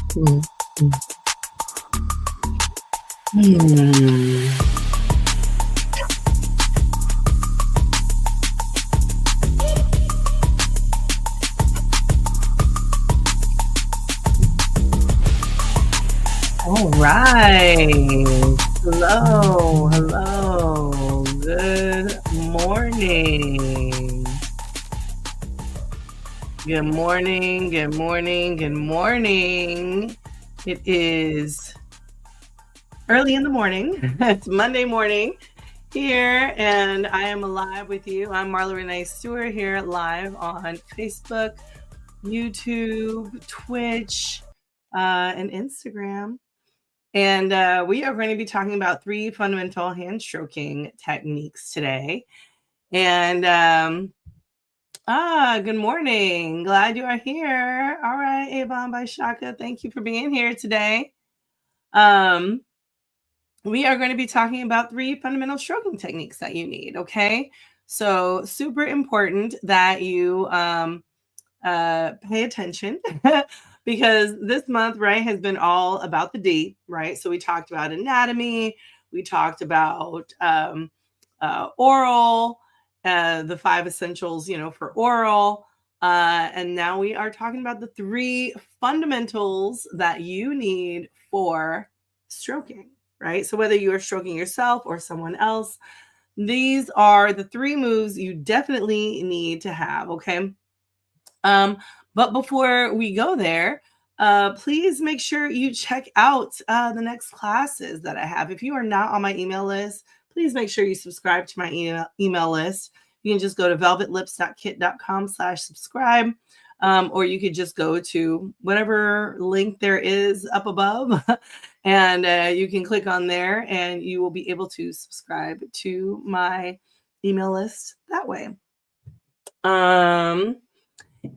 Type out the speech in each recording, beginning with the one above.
Mm, mm. All right. Hello. Hello. Good morning. Good morning. Good morning. Good morning. It is early in the morning. It's Monday morning here, and I am live with you. I'm Marla Renee Stewart here live on Facebook, YouTube, Twitch, and Instagram. And we are going to be talking about 3 fundamental hand stroking techniques today. And good morning. Glad you are here. All right, Avon by Shaka. Thank you for being here today. We are going to be talking about 3 fundamental stroking techniques that you need. Okay. So super important that you pay attention because this month, right, has been all about the D, right? So we talked about anatomy, we talked about oral, the 5 essentials, for oral. And now we are talking about the 3 fundamentals that you need for stroking, right? So whether you are stroking yourself or someone else, these are the 3 moves you definitely need to have, okay? But before we go there, please make sure you check out the next classes that I have. If you are not on my email list, please make sure you subscribe to my email list. You can just go to velvetlips.kit.com/subscribe. Or you could just go to whatever link there is up above and you can click on there and you will be able to subscribe to my email list that way.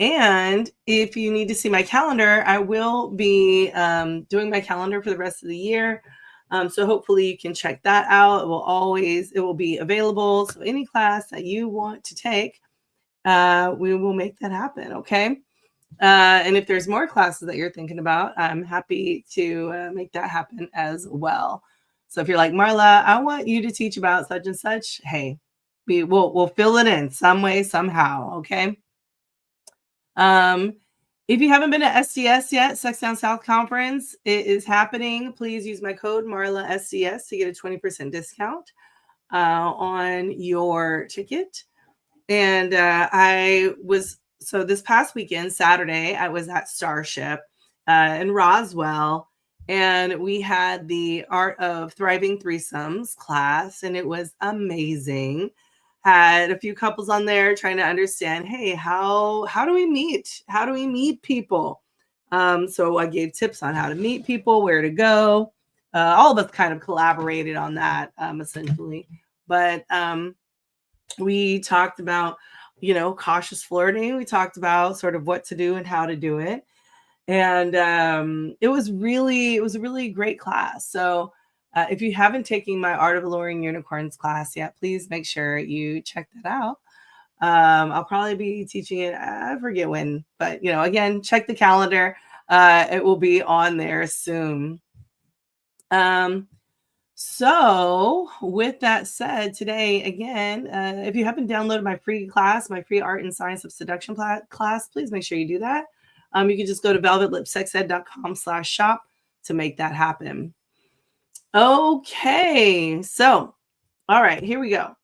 And if you need to see my calendar, I will be doing my calendar for the rest of the year. So hopefully you can check that out. It will be available. So any class that you want to take, we will make that happen. Okay. And if there's more classes that you're thinking about, I'm happy to make that happen as well. So if you're like, Marla, I want you to teach about such and such, hey, we'll fill it in some way, somehow. Okay. If you haven't been to SDS yet, Sex Down South Conference, it is happening. Please use my code Marla SDS to get a 20% discount on your ticket. And so this past weekend, Saturday, I was at Starship in Roswell, and we had the Art of Thriving Threesomes class, and it was amazing. Had a few couples on there trying to understand, hey, how do we meet? How do we meet people? So I gave tips on how to meet people, where to go. All of us kind of collaborated on that, essentially. But we talked about, cautious flirting. We talked about sort of what to do and how to do it. And it was a really great class. So if you haven't taken my Art of Alluring Unicorns class yet, please make sure you check that out. I'll probably be teaching it, I forget when, but again, check the calendar. It will be on there soon. So with that said, today, again, if you haven't downloaded my free class, my free Art and Science of Seduction class, please make sure you do that. You can just go to velvetlipsexed.com/shop to make that happen. Okay, so, all right, here we go.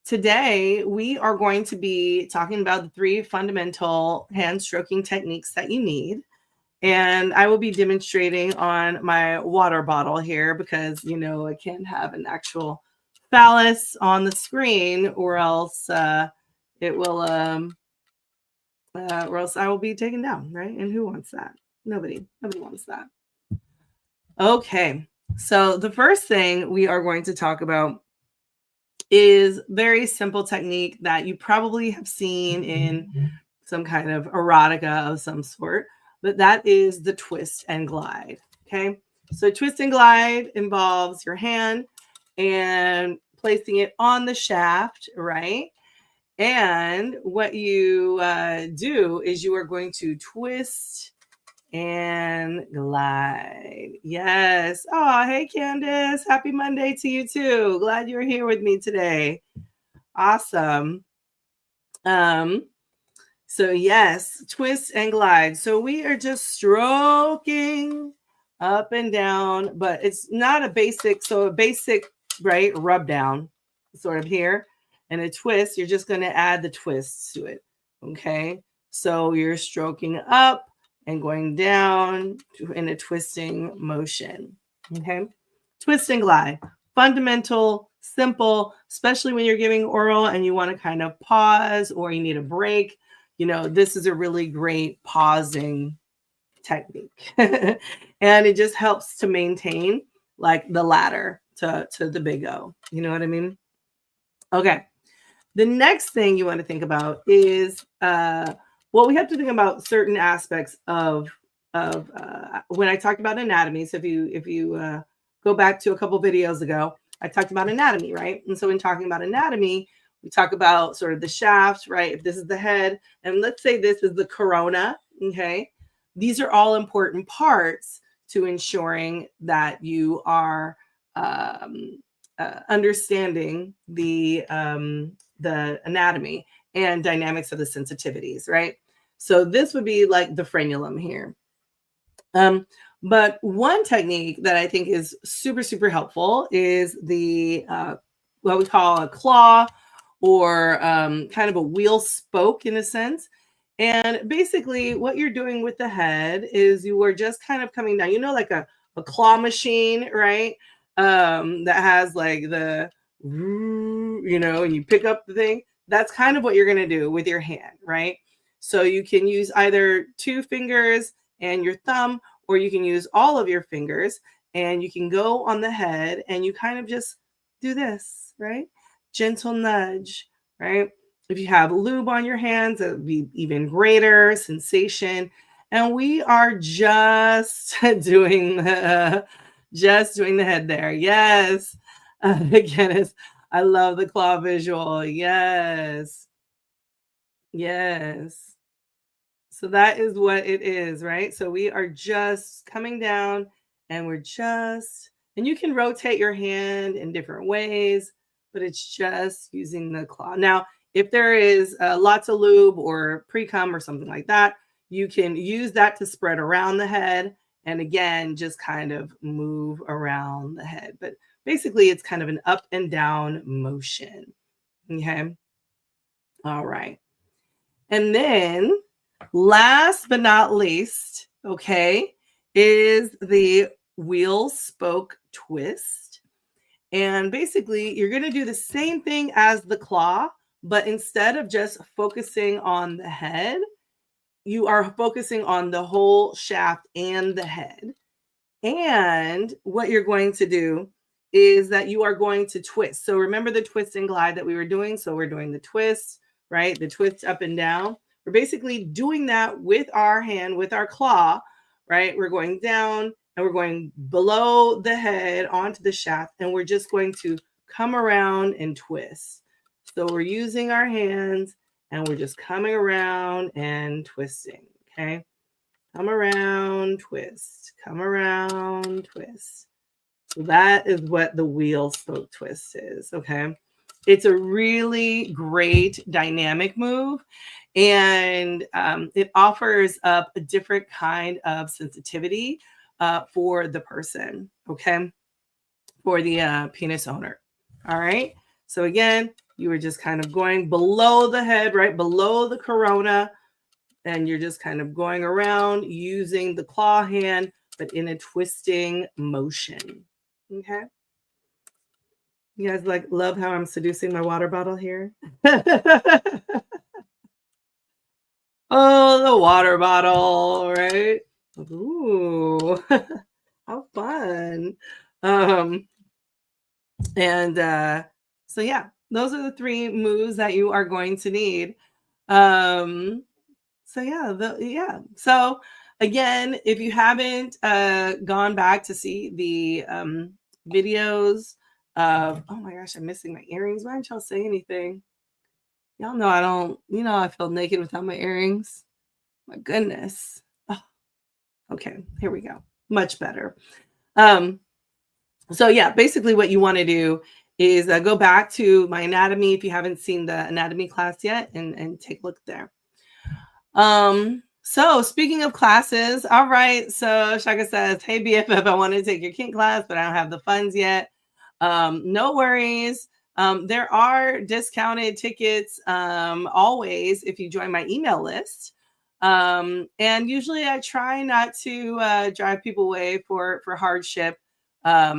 Today, we are going to be talking about the 3 fundamental hand stroking techniques that you need. And I will be demonstrating on my water bottle here because, I can't have an actual phallus on the screen or else it will, or else I will be taken down, right? And who wants that? Nobody wants that. Okay. So the first thing we are going to talk about is very simple technique that you probably have seen in some kind of erotica of some sort, but that is the twist and glide. Okay. So twist and glide involves your hand and placing it on the shaft, right? And what you do is you are going to twist and glide. Yes. Oh, hey, Candace. Happy Monday to you too. Glad you're here with me today. Awesome. So yes, twist and glide. So we are just stroking up and down, but it's not a basic. So a basic, right, rub down sort of here, and a twist, you're just going to add the twists to it. Okay. So you're stroking up and going down in a twisting motion. Okay. Twist and glide. Fundamental, simple, especially when you're giving oral and you want to kind of pause or you need a break. You know, this is a really great pausing technique. And it just helps to maintain like the ladder to the big O. You know what I mean? Okay. The next thing you want to think about is well, we have to think about certain aspects of when I talked about anatomy. So if you go back to a couple videos ago, I talked about anatomy, right? And so in talking about anatomy, we talk about sort of the shaft, right? If this is the head, and let's say this is the corona, okay? These are all important parts to ensuring that you are understanding the anatomy and dynamics of the sensitivities, right? So this would be like the frenulum here. But one technique that I think is super, super helpful is the what we call a claw or kind of a wheel spoke in a sense. And basically what you're doing with the head is you are just kind of coming down, you know, like a claw machine, right? That has like the, you know, and you pick up the thing. That's kind of what you're going to do with your hand, right? So you can use either 2 fingers and your thumb, or you can use all of your fingers and you can go on the head and you kind of just do this, right? Gentle nudge, right? If you have lube on your hands, it would be even greater sensation. And we are just doing the head there. Yes. Again, I love the claw visual. Yes. Yes. So that is what it is, right? So we are just coming down and and you can rotate your hand in different ways, but it's just using the claw. Now, if there is lots of lube or pre-cum or something like that, you can use that to spread around the head. And again, just kind of move around the head. But basically, it's kind of an up and down motion. Okay. All right. And then last but not least, okay, is the wheel spoke twist. And basically, you're going to do the same thing as the claw, but instead of just focusing on the head, you are focusing on the whole shaft and the head. And what you're going to do is that you are going to twist. So remember the twist and glide that we were doing? So we're doing the twist, right? The twist up and down. We're basically doing that with our hand, with our claw, right? We're going down and we're going below the head onto the shaft, and we're just going to come around and twist. So we're using our hands and we're just coming around and twisting, okay? Come around, twist, come around, twist. So that is what the wheel spoke twist is, okay? It's a really great dynamic move, and it offers up a different kind of sensitivity for the person, okay? For the penis owner, all right? So again, you were just kind of going below the head, right? Below the corona, and you're just kind of going around using the claw hand, but in a twisting motion. Okay. You guys like love how I'm seducing my water bottle here? Oh, the water bottle, right? Ooh, how fun. And so yeah, those are the 3 moves that you are going to need. So yeah, So again, if you haven't gone back to see the videos of, oh my gosh, I'm missing my earrings. Why didn't y'all say anything? Y'all know I don't, I feel naked without my earrings. My goodness. Oh, Okay, here we go. Much better. So yeah, basically what you want to do is go back to my anatomy if you haven't seen the anatomy class yet, and take a look there. So speaking of classes, all right. So Shaka says, "Hey BFF, I want to take your kink class, but I don't have the funds yet." No worries. There are discounted tickets always if you join my email list. And usually I try not to drive people away for hardship.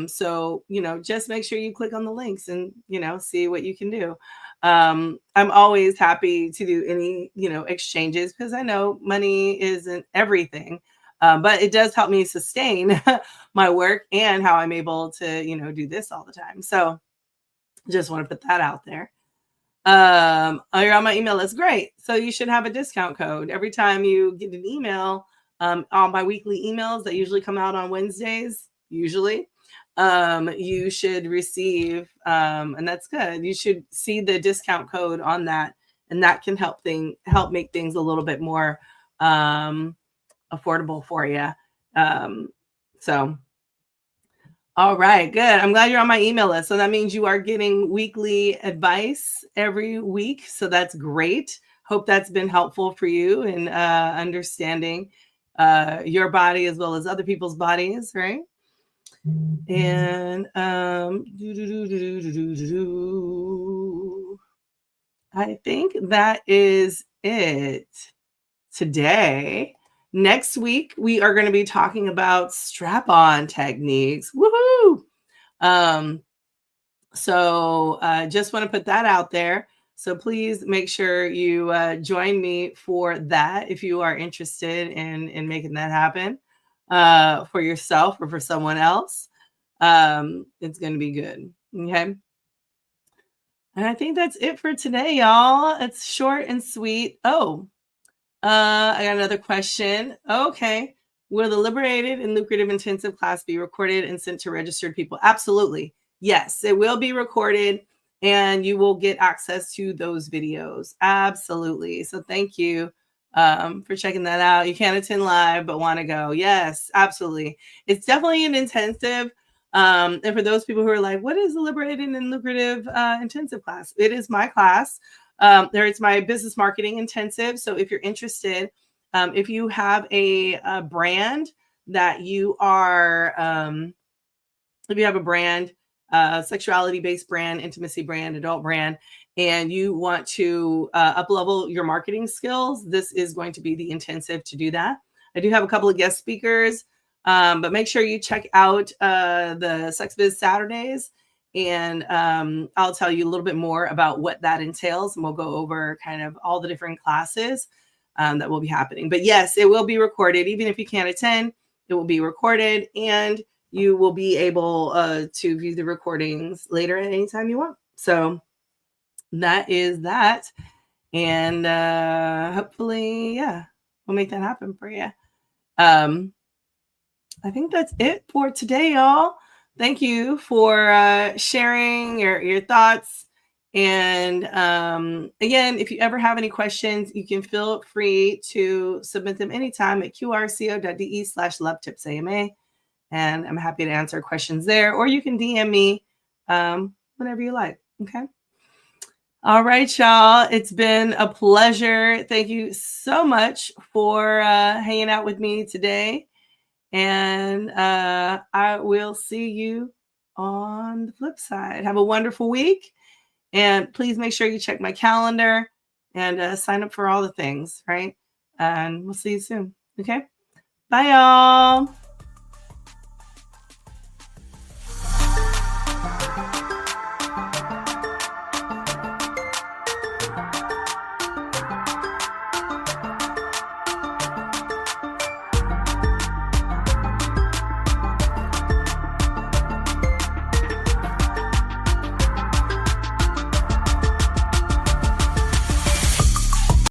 So just make sure you click on the links and see what you can do. I'm always happy to do any exchanges because I know money isn't everything. But it does help me sustain my work and how I'm able to do this all the time. So just want to put that out there. You're on my email list. Great. So you should have a discount code every time you get an email. On my weekly emails that usually come out on Wednesdays, usually, you should receive, and that's good. You should see the discount code on that, and that can help make things a little bit more affordable for you. So. All right, good. I'm glad you're on my email list. So that means you are getting weekly advice every week. So that's great. Hope that's been helpful for you in understanding your body as well as other people's bodies, right? And I think that is it today. Next week, we are going to be talking about strap-on techniques. Woohoo! So just want to put that out there. So please make sure you join me for that if you are interested in making that happen for yourself or for someone else. It's going to be good. Okay. And I think that's it for today, y'all. It's short and sweet. Oh, I got another question. Okay. Will the liberated and lucrative intensive class be recorded and sent to registered people? Absolutely. Yes, it will be recorded and you will get access to those videos. Absolutely. So thank you for checking that out. You can't attend live, but want to go. Yes, absolutely. It's definitely an intensive. And for those people who are like, what is the liberated and lucrative intensive class? It is my class. It's my business marketing intensive. So if you're interested, if you have a brand that you are, if you have a brand, sexuality-based brand, intimacy brand, adult brand, and you want to up-level your marketing skills, this is going to be the intensive to do that. I do have a couple of guest speakers, but make sure you check out the Sex Biz Saturdays, and I'll tell you a little bit more about what that entails, and we'll go over kind of all the different classes that will be happening. But yes, it will be recorded. Even if you can't attend, it will be recorded, and you will be able to view the recordings later at any time you want. So that is that. And hopefully, yeah, we'll make that happen for you. I think that's it for today, y'all. Thank you for sharing your thoughts. And again, if you ever have any questions, you can feel free to submit them anytime at qrco.de/lovetipsama. And I'm happy to answer questions there, or you can DM me whenever you like. Okay. All right, y'all. It's been a pleasure. Thank you so much for hanging out with me today. And I will see you on the flip side. Have a wonderful week. And please make sure you check my calendar and sign up for all the things, right? And we'll see you soon. Okay. Bye, y'all.